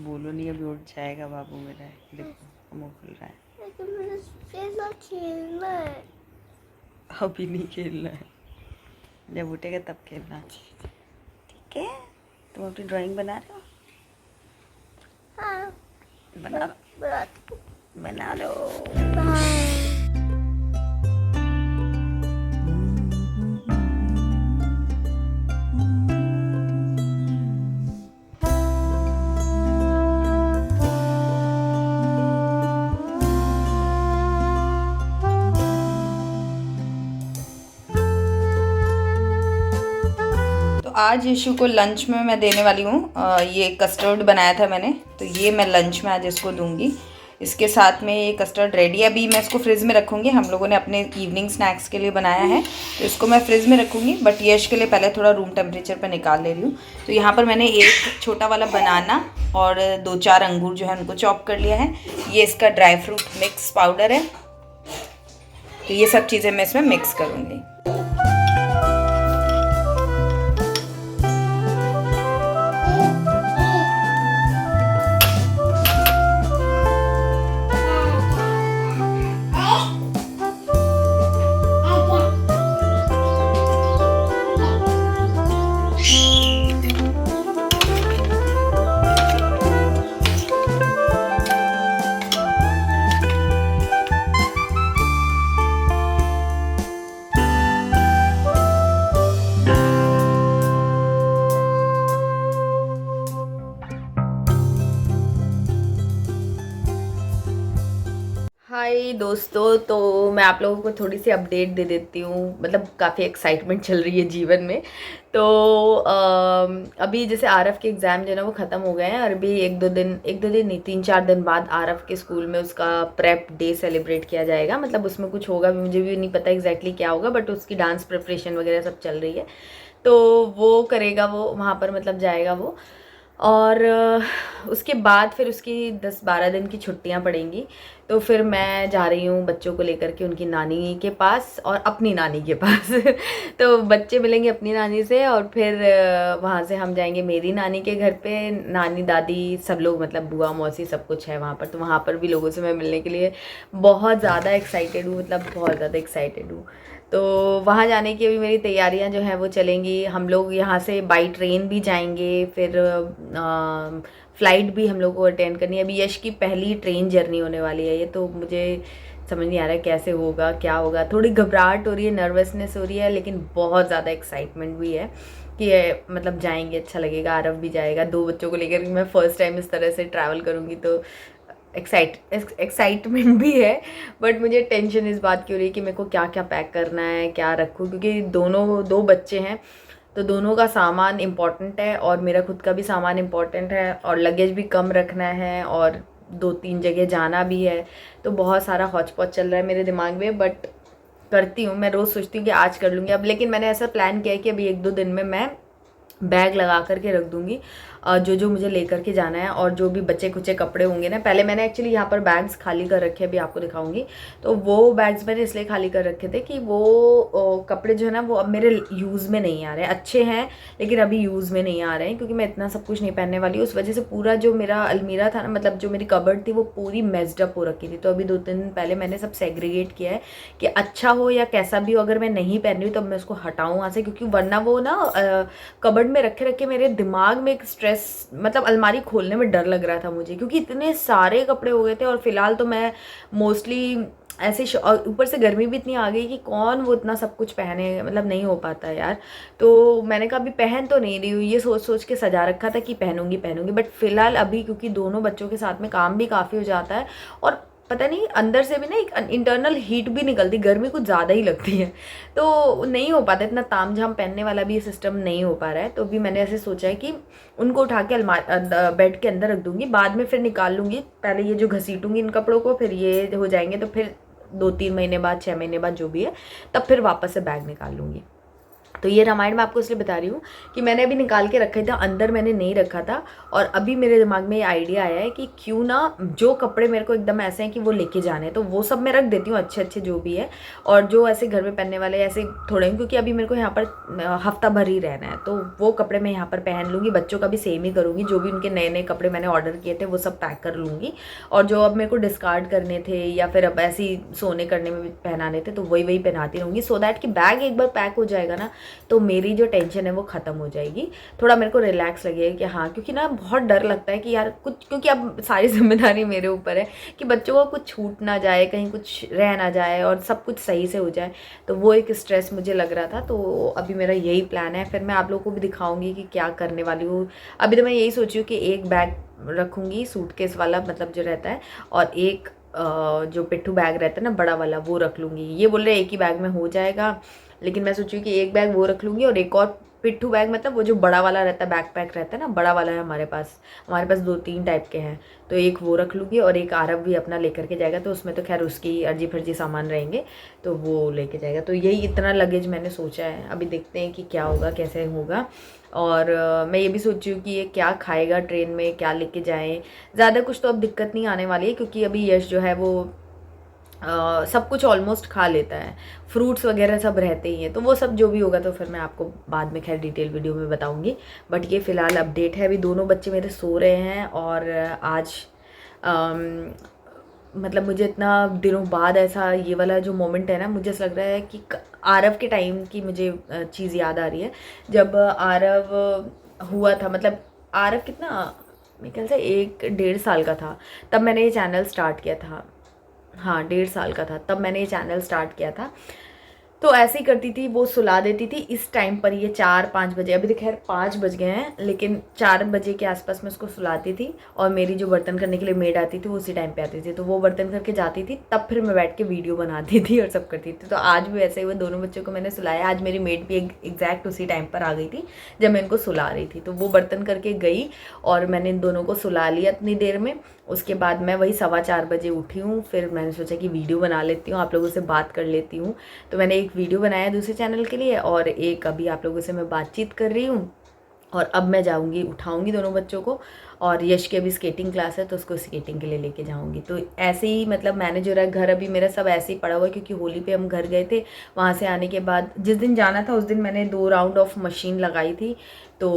बोलो नहीं, अभी उठ जाएगा बाबू मेरा। देखो मुँह खुल रहा है। लेकिन मुझे खेलना खेलना है। अभी नहीं खेलना है, जब उठेगा तब खेलना। ठीक है, तुम अपनी ड्राइंग बना रहे हो? हाँ बना लो, बनाती बना लो। हूँ। तो आज यीशु को लंच में मैं देने वाली हूँ ये कस्टर्ड बनाया था मैंने, तो ये मैं लंच में आज इसको दूंगी। इसके साथ में ये कस्टर्ड रेडी है, अभी मैं इसको फ्रिज में रखूँगी। हम लोगों ने अपने इवनिंग स्नैक्स के लिए बनाया है, तो इसको मैं फ्रिज में रखूँगी। बट यश के लिए पहले थोड़ा रूम टेम्परेचर पर निकाल ले रही हूँ। तो यहाँ पर मैंने एक छोटा वाला बनाना और 2-4 अंगूर जो है उनको चॉप कर लिया है। ये इसका ड्राई फ्रूट मिक्स पाउडर है, तो ये सब चीज़ें मैं इसमें मिक्स करूँगी। हाय दोस्तों, तो मैं आप लोगों को थोड़ी सी अपडेट दे देती हूँ। मतलब काफ़ी एक्साइटमेंट चल रही है जीवन में। तो अभी जैसे आरफ के एग्ज़ाम जो है ना वो ख़त्म हो गए हैं, और अभी एक दो दिन नहीं 3-4 दिन बाद आरफ के स्कूल में उसका प्रेप डे सेलिब्रेट किया जाएगा। मतलब उसमें कुछ होगा, मुझे भी नहीं पता एग्जैक्टली क्या होगा, बट उसकी डांस प्रिपरेशन वगैरह सब चल रही है। तो वो करेगा, वो वहाँ पर मतलब जाएगा वो। और उसके बाद फिर उसकी 10-12 दिन की छुट्टियां पड़ेंगी। तो फिर मैं जा रही हूँ बच्चों को लेकर के उनकी नानी के पास और अपनी नानी के पास तो बच्चे मिलेंगे अपनी नानी से, और फिर वहाँ से हम जाएंगे मेरी नानी के घर पे। नानी दादी सब लोग, मतलब बुआ मौसी सब कुछ है वहाँ पर। तो वहाँ पर भी लोगों से मैं मिलने के लिए बहुत ज़्यादा एक्साइटेड हूँ, मतलब बहुत ज़्यादा एक्साइटेड हूँ। तो वहाँ जाने की अभी मेरी तैयारियां जो हैं वो चलेंगी। हम लोग यहाँ से बाई ट्रेन भी जाएंगे, फिर फ़्लाइट भी हम लोग को अटेंड करनी है। अभी यश की पहली ट्रेन जर्नी होने वाली है ये, तो मुझे समझ नहीं आ रहा है कैसे होगा, क्या होगा। थोड़ी घबराहट हो रही है, नर्वसनेस हो रही है, लेकिन बहुत ज़्यादा एक्साइटमेंट भी है कि मतलब जाएंगे, अच्छा लगेगा। आरव भी जाएगा, 2 बच्चों को लेकर। मैं फ़र्स्ट टाइम इस तरह से ट्रैवल करूँगी, तो एक्साइटमेंट भी है। बट मुझे टेंशन इस बात की हो रही है कि मेरे को क्या क्या पैक करना है, क्या रखूँ, क्योंकि दो बच्चे हैं, तो दोनों का सामान इम्पॉर्टेंट है और मेरा खुद का भी सामान इम्पॉर्टेंट है, और लगेज भी कम रखना है, और 2-3 जगह जाना भी है। तो बहुत सारा हौच पौच चल रहा है मेरे दिमाग में, बट करती हूँ। मैं रोज़ सोचती हूँ कि आज कर लूँगी अब, लेकिन मैंने ऐसा प्लान किया है कि अभी 1-2 दिन में मैं बैग लगा करके रख दूँगी जो जो मुझे लेकर के जाना है। और जो भी बचे कुचे कपड़े होंगे ना, पहले मैंने एक्चुअली यहाँ पर बैग्स खाली कर रखे हैं, अभी आपको दिखाऊंगी। तो वो बैग्स मैंने इसलिए खाली कर रखे थे कि वो कपड़े जो है ना वो अब मेरे यूज़ में नहीं आ रहे हैं। अच्छे हैं लेकिन अभी यूज़ में नहीं आ रहे हैं, क्योंकि मैं इतना सब कुछ नहीं पहनने वाली हूँ। उस वजह से पूरा जो मेरा अलमीरा था ना, मतलब जो मेरी कबर्ड थी, वो पूरी मेस्ड अप हो रखी थी। तो अभी 2-3 दिन पहले मैंने सब सेग्रीगेट किया है कि अच्छा हो या कैसा भी हो, अगर मैं नहीं पहन रही हूँ तो मैं उसको हटाऊँ वहाँ से, क्योंकि वरना वो ना कबर्ड में रखे रखे मेरे दिमाग में एक स्ट्रेस, मतलब अलमारी खोलने में डर लग रहा था मुझे, क्योंकि इतने सारे कपड़े हो गए थे। और फिलहाल तो मैं मोस्टली ऐसे, और ऊपर से गर्मी भी इतनी आ गई कि कौन वो इतना सब कुछ पहने, मतलब नहीं हो पाता यार। तो मैंने कहा अभी पहन तो नहीं रही हूँ, ये सोच सोच के सजा रखा था कि पहनूंगी पहनूंगी, बट फिलहाल अभी क्योंकि दोनों बच्चों के साथ में काम भी काफ़ी हो जाता है, और पता नहीं अंदर से भी ना एक इंटरनल हीट भी निकलती, गर्मी कुछ ज़्यादा ही लगती है। तो नहीं हो पाता इतना ताम झाम पहनने वाला भी ये सिस्टम नहीं हो पा रहा है। तो अभी मैंने ऐसे सोचा है कि उनको उठा के बेड के अंदर रख दूंगी, बाद में फिर निकाल लूँगी। पहले ये जो घसीटूंगी इन कपड़ों को, फिर ये हो जाएंगे, तो फिर 2-3 महीने बाद, 6 महीने बाद जो भी है, तब फिर वापस से बैग निकाल लूँगी। तो ये रामायण मैं आपको इसलिए बता रही हूँ कि मैंने अभी निकाल के रखा था, अंदर मैंने नहीं रखा था। और अभी मेरे दिमाग में ये आइडिया आया है कि क्यों ना जो कपड़े मेरे को एकदम ऐसे हैं कि वो लेके जाने हैं तो वो सब मैं रख देती हूँ, अच्छे अच्छे जो भी है। और जो ऐसे घर में पहनने वाले ऐसे थोड़े हैं, क्योंकि अभी मेरे को यहाँ पर हफ्ता भर ही रहना है, तो वो कपड़े मैं यहाँ पर पहन लूँगी। बच्चों का भी सेम ही करूँगी, जो भी उनके नए नए कपड़े मैंने ऑर्डर किए थे वो सब पैक कर लूँगी। और जो अब मेरे को डिस्कार्ड करने थे या फिर अब ऐसे ही सोने करने में पहनाने थे तो वही पहनाती रहूँगी, सो दैट कि बैग एक बार पैक हो जाएगा ना तो मेरी जो टेंशन है वो ख़त्म हो जाएगी। थोड़ा मेरे को रिलैक्स लगेगा कि हाँ, क्योंकि ना बहुत डर लगता है कि यार कुछ, क्योंकि अब सारी जिम्मेदारी मेरे ऊपर है कि बच्चों को कुछ छूट ना जाए, कहीं कुछ रह ना जाए और सब कुछ सही से हो जाए। तो वो एक स्ट्रेस मुझे लग रहा था, तो अभी मेरा यही प्लान है। फिर मैं आप लोगों को भी दिखाऊंगी कि क्या करने वाली हूँ। अभी तो मैं यही सोची हूँ कि एक बैग रखूँगी सूटकेस वाला, मतलब जो रहता है, और एक जो पिट्ठू बैग रहता है ना बड़ा वाला, वो रख लूँगी। ये बोल रहे एक ही बैग में हो जाएगा, लेकिन मैं सोची कि एक बैग वो रख लूँगी और एक और पिट्ठू बैग, मतलब वो जो बड़ा वाला रहता है, बैकपैक रहता है ना, बड़ा वाला है हमारे पास 2-3 टाइप के हैं, तो एक वो रख लूँगी और एक आरव भी अपना लेकर के जाएगा, तो उसमें तो खैर उसकी अर्जी फर्जी सामान रहेंगे तो वो लेके जाएगा। तो यही इतना लगेज मैंने सोचा है, अभी देखते हैं कि क्या होगा, कैसे होगा। और मैं ये भी सोची हूँ कि ये क्या खाएगा ट्रेन में, क्या लेके जाएँ। ज़्यादा कुछ तो अब दिक्कत नहीं आने वाली है, क्योंकि अभी यश जो है वो सब कुछ ऑलमोस्ट खा लेता है, फ्रूट्स वगैरह सब रहते ही हैं। तो वो सब जो भी होगा तो फिर मैं आपको बाद में खैर डिटेल वीडियो में बताऊंगी। बट ये फ़िलहाल अपडेट है। अभी दोनों बच्चे मेरे सो रहे हैं और आज मतलब मुझे इतना दिनों बाद ऐसा ये वाला जो मोमेंट है ना, मुझे ऐसा लग रहा है कि आरव के टाइम की मुझे चीज़ याद आ रही है। जब आरव हुआ था, मतलब आरव कितना, मेरे ख्याल से 1-1.5 साल का था, तब मैंने ये चैनल स्टार्ट किया था। हाँ, 1.5 साल का था तब मैंने ये चैनल स्टार्ट किया था। तो ऐसे ही करती थी, वो सुला देती थी इस टाइम पर, ये 4-5 बजे, अभी तो खैर 5 बज गए हैं, लेकिन 4 बजे के आसपास मैं उसको सुलाती थी। और मेरी जो बर्तन करने के लिए मेड आती थी वो उसी टाइम पे आती थी, तो वो बर्तन करके जाती थी, तब फिर मैं बैठ के वीडियो बनाती थी और सब करती थी। तो आज भी ऐसे हुए, दोनों बच्चों को मैंने सुलाया। आज मेरी मेड भी एग्जैक्ट उसी टाइम पर आ गई थी जब मैं इनको सुला रही थी, तो वो बर्तन करके गई और मैंने इन दोनों को सुला लिया इतनी देर में। उसके बाद मैं वही 4:15 बजे उठी हूँ। फिर मैंने सोचा कि वीडियो बना लेती हूँ, आप लोगों से बात कर लेती हूँ। तो मैंने एक वीडियो बनाया दूसरे चैनल के लिए और एक अभी आप लोगों से मैं बातचीत कर रही हूँ। और अब मैं जाऊँगी, उठाऊँगी दोनों बच्चों को, और यश की अभी स्केटिंग क्लास है तो उसको स्केटिंग के लिए लेके जाऊँगी। तो ऐसे ही मतलब मैनेज हो रहा है। घर अभी मेरा सब ऐसे ही पड़ा हुआ है, क्योंकि होली पे हम घर गए थे। वहाँ से आने के बाद जिस दिन जाना था उस दिन मैंने 2 राउंड ऑफ मशीन लगाई थी, तो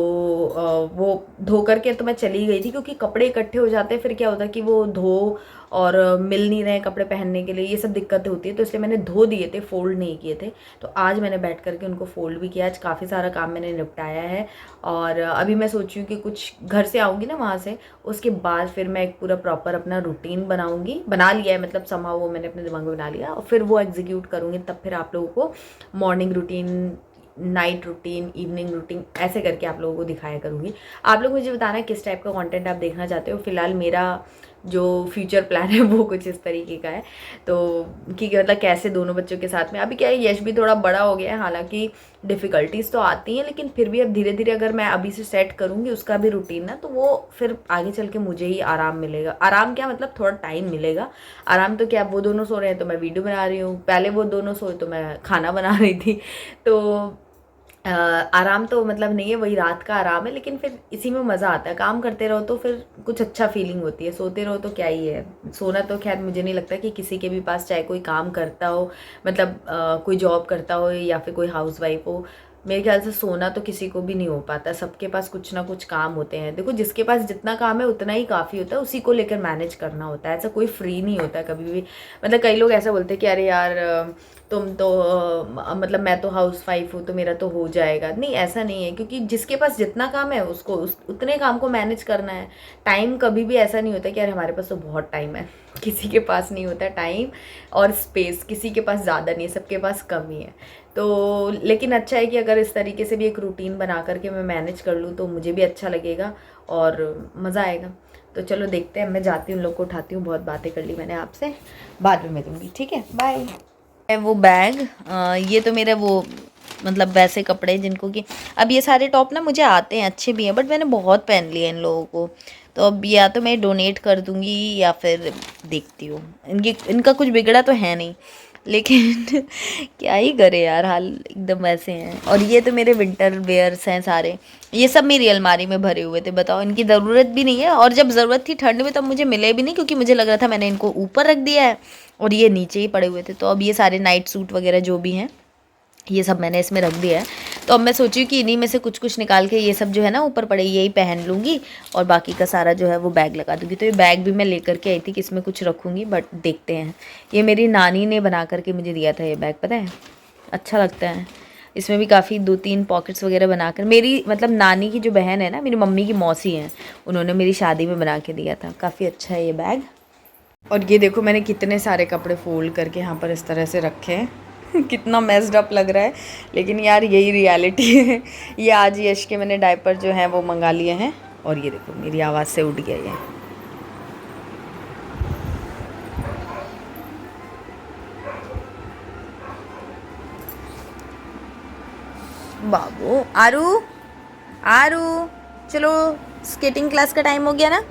वो धो करके तो मैं चली गई थी, क्योंकि कपड़े इकट्ठे हो जाते हैं, फिर क्या होता है कि वो धो और मिल नहीं रहे कपड़े पहनने के लिए, ये सब दिक्कतें होती है। तो इसलिए मैंने धो दिए थे, फोल्ड नहीं किए थे। तो आज मैंने बैठ करके उनको फोल्ड भी किया। आज काफ़ी सारा काम मैंने निपटाया है। और अभी मैं सोची हूँ कि कुछ घर से आऊँगी ना वहाँ से, उसके बाद फिर मैं एक पूरा प्रॉपर अपना रूटीन बनाऊँगी। बना लिया है, मतलब समाव वो मैंने अपने दिमाग में बना लिया, और फिर वो एग्जीक्यूट करूँगी। तब फिर आप लोगों को morning routine, night routine, evening routine ऐसे करके आप लोगों को दिखाया करूँगी। आप लोग मुझे बताना किस टाइप का कंटेंट आप देखना चाहते हो। फिलहाल मेरा जो फ्यूचर प्लान है वो कुछ इस तरीके का है, तो कि मतलब कैसे दोनों बच्चों के साथ में, अभी क्या है यश भी थोड़ा बड़ा हो गया है, हालांकि डिफ़िकल्टीज़ तो आती हैं, लेकिन फिर भी अब धीरे धीरे अगर मैं अभी से सेट करूँगी उसका भी रूटीन ना, तो वो फिर आगे चल के मुझे ही आराम मिलेगा। आराम क्या, मतलब थोड़ा टाइम मिलेगा। आराम तो क्या, वो दोनों सो रहे हैं तो मैं वीडियो बना रही हूँ, पहले वो दोनों सोए तो मैं खाना बना रही थी। तो आराम तो मतलब नहीं है, वही रात का आराम है, लेकिन फिर इसी में मज़ा आता है। काम करते रहो तो फिर कुछ अच्छा फीलिंग होती है, सोते रहो तो क्या ही है। सोना तो खैर मुझे नहीं लगता कि किसी के भी पास, चाहे कोई काम करता हो, मतलब कोई जॉब करता हो या फिर कोई हाउसवाइफ हो, मेरे ख्याल से सोना तो किसी को भी नहीं हो पाता। सबके पास कुछ ना कुछ काम होते हैं। देखो, जिसके पास जितना काम है उतना ही काफ़ी होता है, उसी को लेकर मैनेज करना होता है। ऐसा कोई फ्री नहीं होता कभी भी। मतलब कई लोग ऐसा बोलते हैं कि अरे यार तुम तो मतलब मैं तो हाउस वाइफ हूँ तो मेरा तो हो जाएगा। नहीं, ऐसा नहीं है, क्योंकि जिसके पास जितना काम है उसको उतने काम को मैनेज करना है। टाइम कभी भी ऐसा नहीं होता कि यार हमारे पास तो बहुत टाइम है, किसी के पास नहीं होता टाइम और स्पेस, किसी के पास ज़्यादा नहीं है, सबके पास कम ही है। तो लेकिन अच्छा है कि अगर इस तरीके से भी एक रूटीन बना करके मैं मैनेज कर लूँ तो मुझे भी अच्छा लगेगा और मज़ा आएगा। तो चलो देखते हैं, मैं जाती हूँ, उन लोग को उठाती हूँ। बहुत बातें कर ली मैंने आपसे, बाद में मिलूँगी, ठीक है, बाय। वो बैग, ये तो मेरा वो मतलब वैसे कपड़े जिनको कि अब ये सारे टॉप ना मुझे आते हैं, अच्छे भी हैं, बट मैंने बहुत पहन लिए इन लोगों को। तो अब या तो मैं डोनेट कर दूँगी या फिर देखती हूँ। इनका कुछ बिगड़ा तो है नहीं, लेकिन क्या ही करे यार, हाल एकदम वैसे हैं। और ये तो मेरे विंटर वेयर्स हैं सारे, ये सब मेरी अलमारी में भरे हुए थे। बताओ, इनकी ज़रूरत भी नहीं है, और जब ज़रूरत थी ठंड में तब मुझे मिले भी नहीं, क्योंकि मुझे लग रहा था मैंने इनको ऊपर रख दिया है और ये नीचे ही पड़े हुए थे। तो अब ये सारे नाइट सूट वगैरह जो भी हैं ये सब मैंने इसमें रख दिया है। तो अब मैं सोची कि इन्हीं में से कुछ कुछ निकाल के ये सब जो है ना ऊपर पड़े यही पहन लूँगी, और बाकी का सारा जो है वो बैग लगा दूँगी। तो ये बैग भी मैं लेकर के आई थी कि इसमें कुछ रखूँगी, बट देखते हैं। ये मेरी नानी ने बना करके मुझे दिया था ये बैग, पता है, अच्छा लगता है। इसमें भी काफ़ी 2-3 पॉकेट्स वगैरह बनाकर, मेरी मतलब नानी की जो बहन है ना, मेरी मम्मी की मौसी हैं, उन्होंने मेरी शादी में बना के दिया था। काफ़ी अच्छा है ये बैग। और ये देखो मैंने कितने सारे कपड़े फोल्ड करके यहाँ पर इस तरह से रखे हैं। कितना मेस्ड अप लग रहा है, लेकिन यार यही रियलिटी है। ये आज यश के मैंने डायपर जो हैं वो मंगा लिए हैं, और ये देखो मेरी आवाज़ से उठ गया ये। बाबू आरू, आरू चलो, स्केटिंग क्लास का टाइम हो गया ना,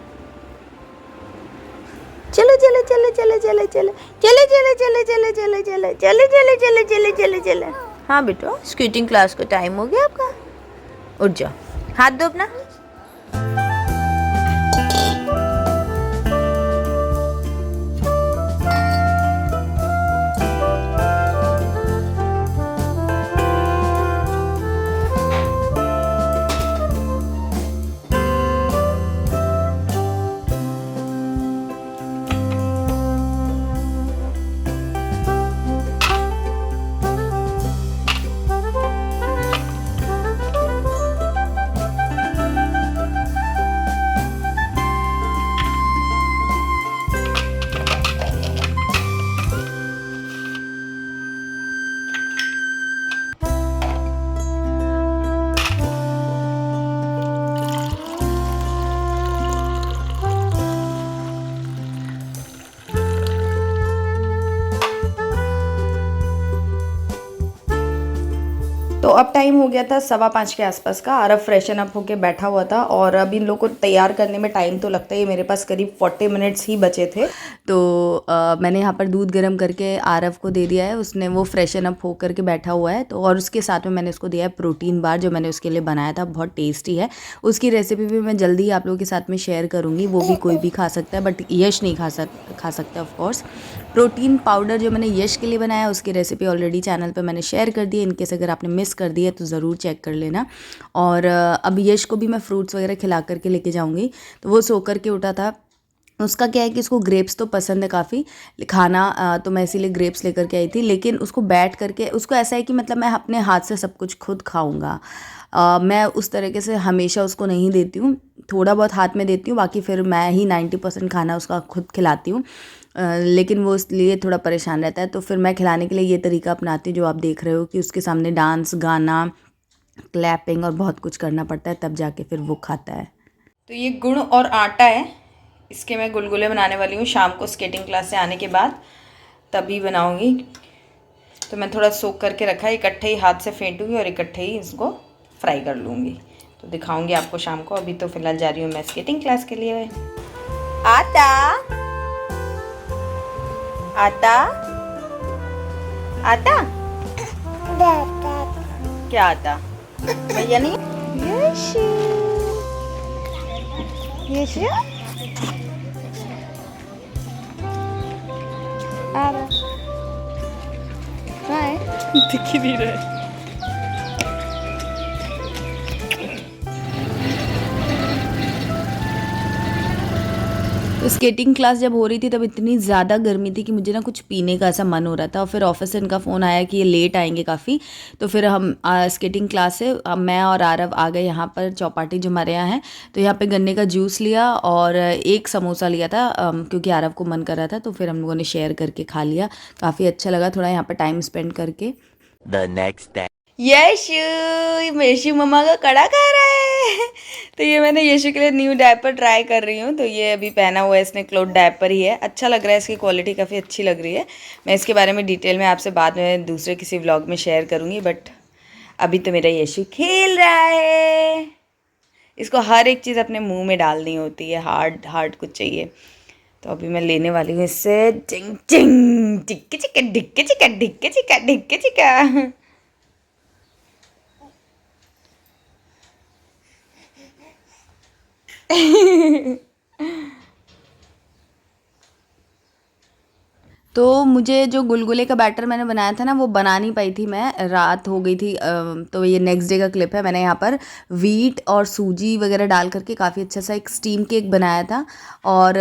चलो चलो चलो चलो चलो चलो चलो चलो चलो चलो चलो चलो चलो चलो चलो चलो चलो चलो। हाँ बेटा, स्केटिंग क्लास का टाइम हो गया आपका, उठ जाओ, हाथ दो अपना। तो अब टाइम हो गया था 5:15 के आसपास का। आरव फ्रेशन अप होके बैठा हुआ था, और अब इन लोगों को तैयार करने में टाइम तो लगता है। मेरे पास करीब 40 मिनट्स ही बचे थे। तो मैंने यहाँ पर दूध गर्म करके आरव को दे दिया है, उसने वो फ्रेशन अप हो करके बैठा हुआ है। तो और उसके साथ में मैंने उसको दिया है प्रोटीन बार, जो मैंने उसके लिए बनाया था, बहुत टेस्टी है। उसकी रेसिपी भी मैं जल्दी ही आप लोगों के साथ में शेयर करूँगी। वो भी कोई भी खा सकता है, बट यश नहीं खा सकता ऑफकोर्स। प्रोटीन पाउडर जो मैंने यश के लिए बनाया, उसकी रेसिपी ऑलरेडी चैनल पे मैंने शेयर कर दी है। इनकेस अगर आपने मिस कर दी है तो ज़रूर चेक कर लेना। और अब यश को भी मैं फ्रूट्स वगैरह खिला करके लेके जाऊँगी। तो वो सो कर के उठा था। उसका क्या है कि उसको ग्रेप्स तो पसंद है काफ़ी खाना, तो मैं इसीलिए ग्रेप्स लेकर के आई थी। लेकिन उसको बैठ करके उसको ऐसा है कि मतलब मैं अपने हाथ से सब कुछ खुद खाऊंगा। मैं उस तरीके से हमेशा उसको नहीं देती हूँ, थोड़ा बहुत हाथ में देती हूँ, बाकी फिर मैं ही 90% खाना उसका खुद खिलाती हूँ। लेकिन वो इसलिए थोड़ा परेशान रहता है। तो फिर मैं खिलाने के लिए ये तरीका अपनाती हूँ जो आप देख रहे हो, कि उसके सामने डांस, गाना, क्लैपिंग और बहुत कुछ करना पड़ता है, तब जाके फिर वो खाता है। तो ये गुड़ और आटा है, इसके मैं गुलगुले बनाने वाली हूँ शाम को स्केटिंग क्लास से आने के बाद, तभी बनाऊँगी। तो मैं थोड़ा सोख करके रखा है, इकट्ठे ही हाथ से फेंटूँगी और इकट्ठे ही इसको फ्राई कर लूँगी। तो दिखाऊँगी आपको शाम को। अभी तो फिलहाल जा रही हूँ मैं स्केटिंग क्लास के लिए। आता आता आता क्या आता भैया नहीं? यशु यशु आ रहा है, दिख ही नहीं रहा। तो स्केटिंग क्लास जब हो रही थी तब इतनी ज़्यादा गर्मी थी कि मुझे ना कुछ पीने का ऐसा मन हो रहा था। और फिर ऑफिस से इनका फ़ोन आया कि ये लेट आएंगे काफ़ी। तो फिर हम स्केटिंग क्लास से मैं और आरव आ गए यहाँ पर चौपाटी जो हमारे यहाँ है। तो यहाँ पे गन्ने का जूस लिया और एक समोसा लिया था, क्योंकि आरव को मन कर रहा था। तो फिर हम लोगों ने शेयर करके खा लिया, काफ़ी अच्छा लगा थोड़ा यहाँ पर टाइम स्पेंड करके। The next day. यशु मम्मा का कड़ा खा रहा है। तो ये मैंने यशु के लिए न्यू डायपर ट्राई कर रही हूँ। तो ये अभी पहना हुआ है इसने, क्लोथ डायपर ही है, अच्छा लग रहा है, इसकी क्वालिटी काफ़ी अच्छी लग रही है। मैं इसके बारे में डिटेल में आपसे बाद में दूसरे किसी व्लॉग में शेयर करूँगी। बट अभी तो मेरा यशु खेल रहा है। इसको हर एक चीज़ अपने मुँह में डालनी होती है, हार्ड हार्ड कुछ चाहिए। तो अभी मैं लेने वाली हूँ इससे चिंग चिंग टिक्के चिक्का ढिक्के चिक्का ढिक्के चिक्का ढिक्के चिक्का। तो मुझे जो गुलगुले का बैटर मैंने बनाया था ना, वो बना नहीं पाई थी मैं, रात हो गई थी। तो ये नेक्स्ट डे का क्लिप है। मैंने यहाँ पर वीट और सूजी वगैरह डाल करके काफ़ी अच्छा सा एक स्टीम केक बनाया था और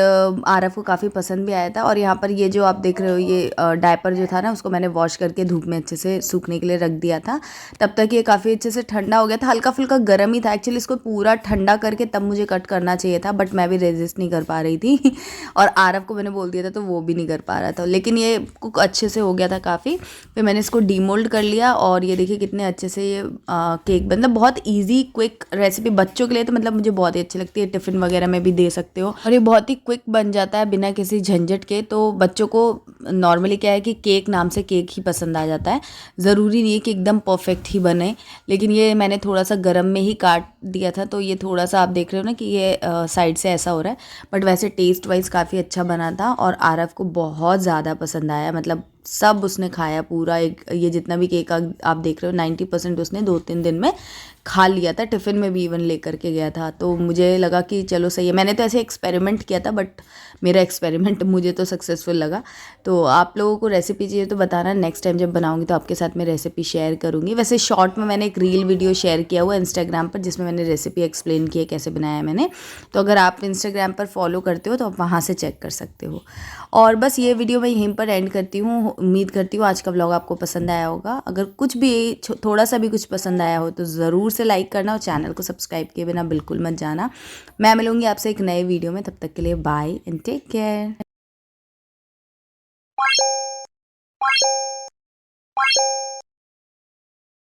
आरव को काफ़ी पसंद भी आया था। और यहाँ पर ये जो आप देख रहे हो, ये डायपर जो था ना, उसको मैंने वॉश करके धूप में अच्छे से सूखने के लिए रख दिया था। तब तक ये काफ़ी अच्छे से ठंडा हो गया था, हल्का फुल्का गर्म ही था एक्चुअली। इसको पूरा ठंडा करके तब मुझे कट करना चाहिए था, बट मैं भी रेजिस्ट नहीं कर पा रही थी और आरव को मैंने बोल दिया था तो वो भी नहीं कर पा रहा था। लेकिन ये कुक अच्छे से हो गया था काफ़ी। फिर मैंने इसको डीमोल्ड कर लिया और ये देखिए कितने अच्छे से ये केक मतलब बहुत इजी क्विक रेसिपी बच्चों के लिए तो मतलब मुझे बहुत ही अच्छी लगती है। टिफ़िन वगैरह में भी दे सकते हो और ये बहुत ही क्विक बन जाता है बिना किसी झंझट के। तो बच्चों को नॉर्मली क्या है कि केक नाम से केक ही पसंद आ जाता है, ज़रूरी नहीं है कि एकदम परफेक्ट ही बने। लेकिन ये मैंने थोड़ा सा गर्म में ही काट दिया था, तो ये थोड़ा सा आप देख रहे हो ना कि ये साइड से ऐसा हो रहा है, बट वैसे टेस्ट वाइज काफ़ी अच्छा बना था और आरव को बहुत ज़्यादा पसंद आया। मतलब सब उसने खाया पूरा। एक ये जितना भी केक आप देख रहे हो 90% उसने 2-3 दिन में खा लिया था। टिफ़िन में भी इवन लेकर के गया था। तो मुझे लगा कि चलो सही है। मैंने तो ऐसे एक्सपेरिमेंट किया था, बट मेरा एक्सपेरिमेंट मुझे तो सक्सेसफुल लगा। तो आप लोगों को रेसिपी चाहिए तो बताना, नेक्स्ट टाइम जब बनाऊंगी तो आपके साथ मैं रेसिपी शेयर करूँगी। वैसे शॉर्ट में मैंने एक रील वीडियो शेयर किया हुआ इंस्टाग्राम पर, जिसमें मैंने रेसिपी एक्सप्लेन की है कैसे बनाया मैंने। तो अगर आप इंस्टाग्राम पर फॉलो करते हो तो आप वहाँ से चेक कर सकते हो। और बस ये वीडियो मैं यहीं पर एंड करती हूँ। उम्मीद करती हूँ आज का व्लॉग आपको पसंद आया होगा। अगर कुछ भी थोड़ा सा भी कुछ पसंद आया हो तो ज़रूर से लाइक करना और चैनल को सब्सक्राइब किए बिना बिल्कुल मत जाना। मैं मिलूँगी आपसे एक नए वीडियो में, तब तक के लिए बाय एंड टेक केयर।